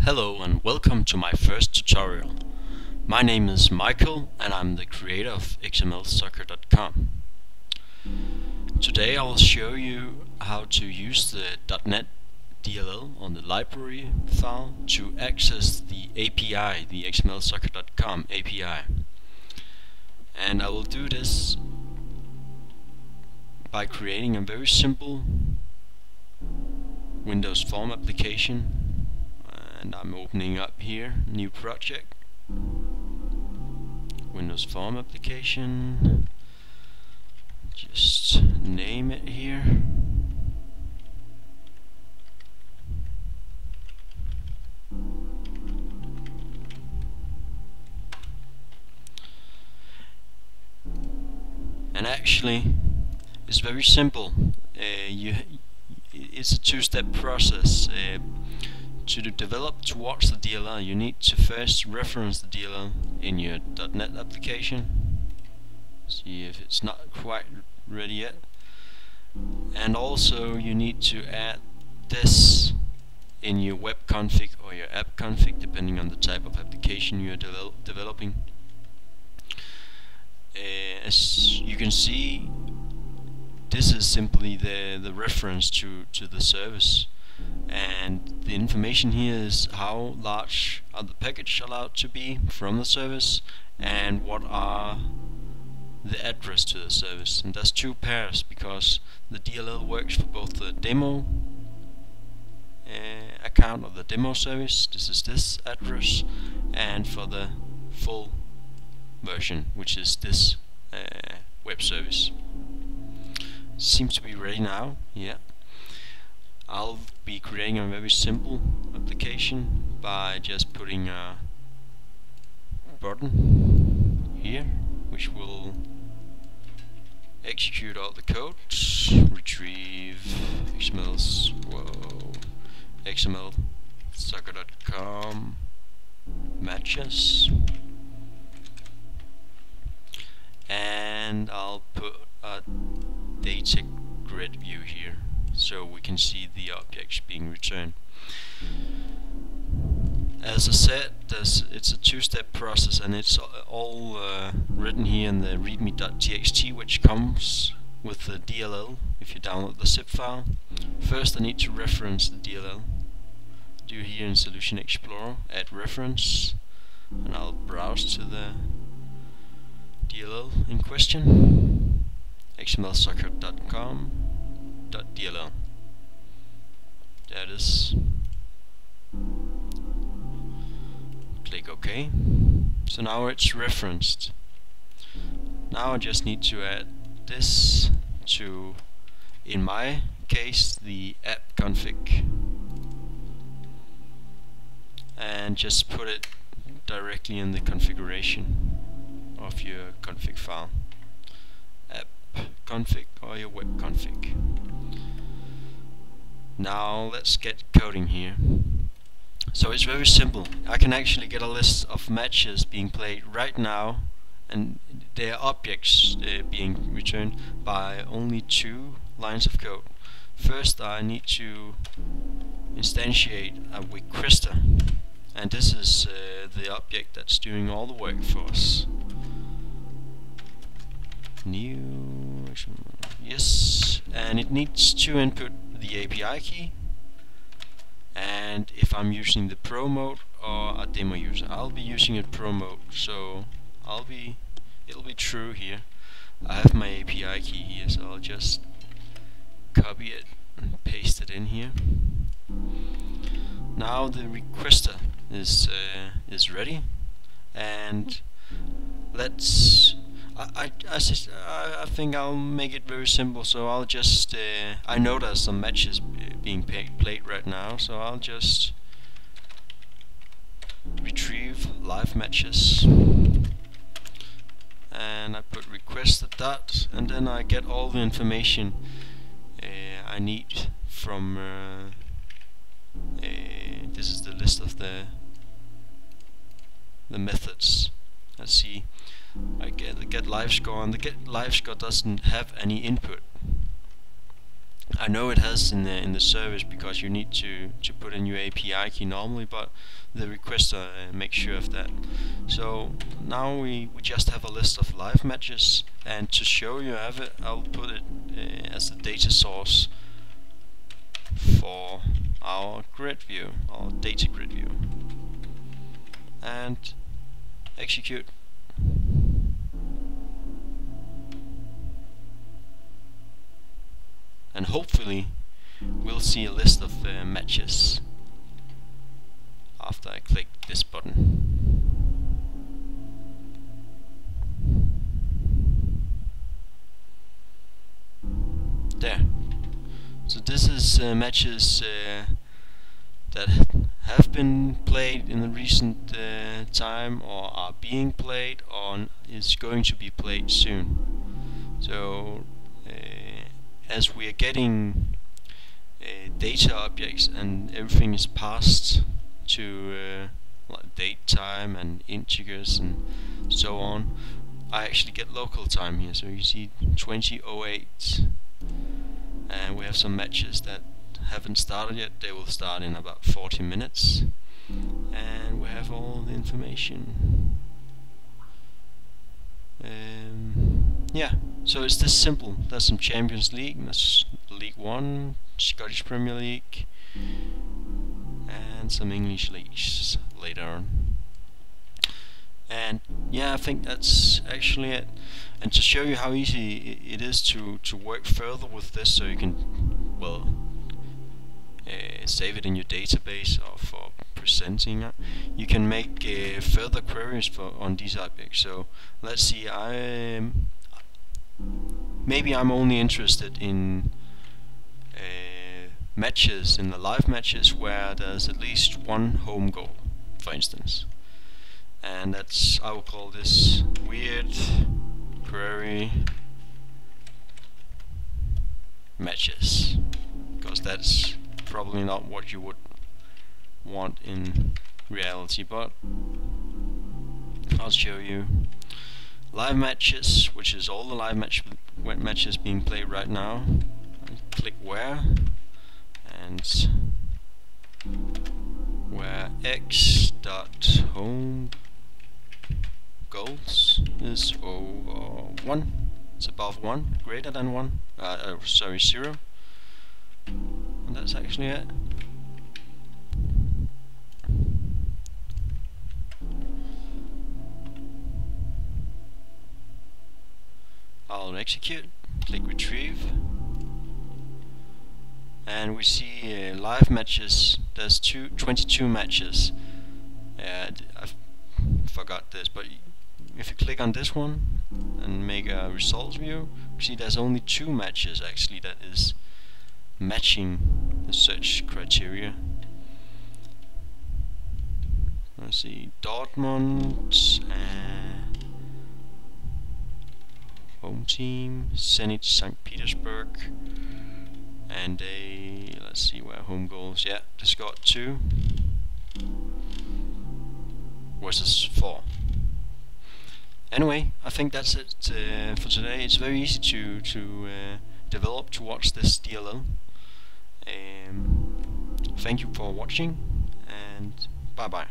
Hello and welcome to my first tutorial. My name is Michael and I'm the creator of xmlsoccer.com. Today I will show you how to use the .NET DLL on the library file to access the API, the xmlsoccer.com API. And I will do this by creating a very simple Windows Form application. And I'm opening up here, new project, Windows Form application, just name it here. And actually, it's very simple. It's a two-step process. To develop towards the DLL, you need to first reference the DLL in your .NET application. See if it's not quite ready yet. And also you need to add this in your web config or your app config, depending on the type of application you're developing. As you can see, this is simply the reference to the service. And the information here is how large are the package allowed to be from the service and what are the address to the service. And that's two pairs because the DLL works for both the demo account of the demo service, this is this address, and for the full version, which is this web service. Seems to be ready now, yeah. I'll be creating a very simple application by just putting a button here which will execute all the code, retrieve xmlsoccer.com matches, and I'll put a data grid view here so we can see the objects being returned. As I said, it's a two-step process, and it's all written here in the readme.txt, which comes with the DLL if you download the zip file. First I need to reference the DLL. Do here in Solution Explorer, add reference, and I'll browse to the DLL in question, xmlsoccer.com.dll. There it is. Click OK. So now it's referenced. Now I just need to add this to, in my case, the app config, and just put it directly in the configuration of your config file, app config or your web config. Now let's get coding here. So it's very simple. I can actually get a list of matches being played right now, and their objects being returned by only 2 lines of code. First I need to instantiate a requester, and this is the object that's doing all the work for us. New, yes, and it needs to input the API key, and if I'm using the pro mode or a demo user, I'll be using it pro mode, so it'll be true here. I have my API key here, so I'll just copy it and paste it in here. Now the requester is ready, and let's I think I'll make it very simple, so I'll just I know there's some matches being played right now, so I'll just retrieve live matches, and I put request.dot, and then I get all the information I need from this is the list of the methods. Let's see. I get the get live score, and the get live score doesn't have any input. I know it has in the service because you need to put in your API key normally, but the requester makes sure of that. So now we just have a list of live matches, and to show you have it, I'll put it as the data source for our grid view, our data grid view, and execute. And hopefully we'll see a list of matches after I click this button. There. So this is matches that have been played in the recent time, or are being played, or is going to be played soon. So as we are getting data objects and everything is passed to like date time and integers and so on, I actually get local time here. So you see 20:08, and we have some matches that haven't started yet. They will start in about 40 minutes, and we have all the information. Yeah, so it's this simple. There's some Champions League, there's League One, Scottish Premier League, and some English leagues later on. And yeah, I think that's actually it. And to show you how easy it is to work further with this, so you can, well, save it in your database or for presenting it, you can make further queries on these objects. So let's see, maybe I'm only interested in matches, in the live matches where there's at least one home goal, for instance. And that's, I will call this weird query matches, because that's probably not what you would want in reality, but I'll show you live matches, which is all the live matches being played right now. Click where, and where x dot home goals is over 1, it's above 1, greater than 1, sorry, 0, and that's actually it. I'll execute, click retrieve, and we see live matches. There's 22 matches. I forgot this, but if you click on this one and make a results view, you see there's only 2 matches actually that is matching the search criteria. Let's see, Dortmund, home team, Zenit St. Petersburg, and let's see where home goals, yeah, they got 2 versus 4. Anyway, I think that's it for today. It's very easy to develop towards this DLL. Thank you for watching, and bye bye.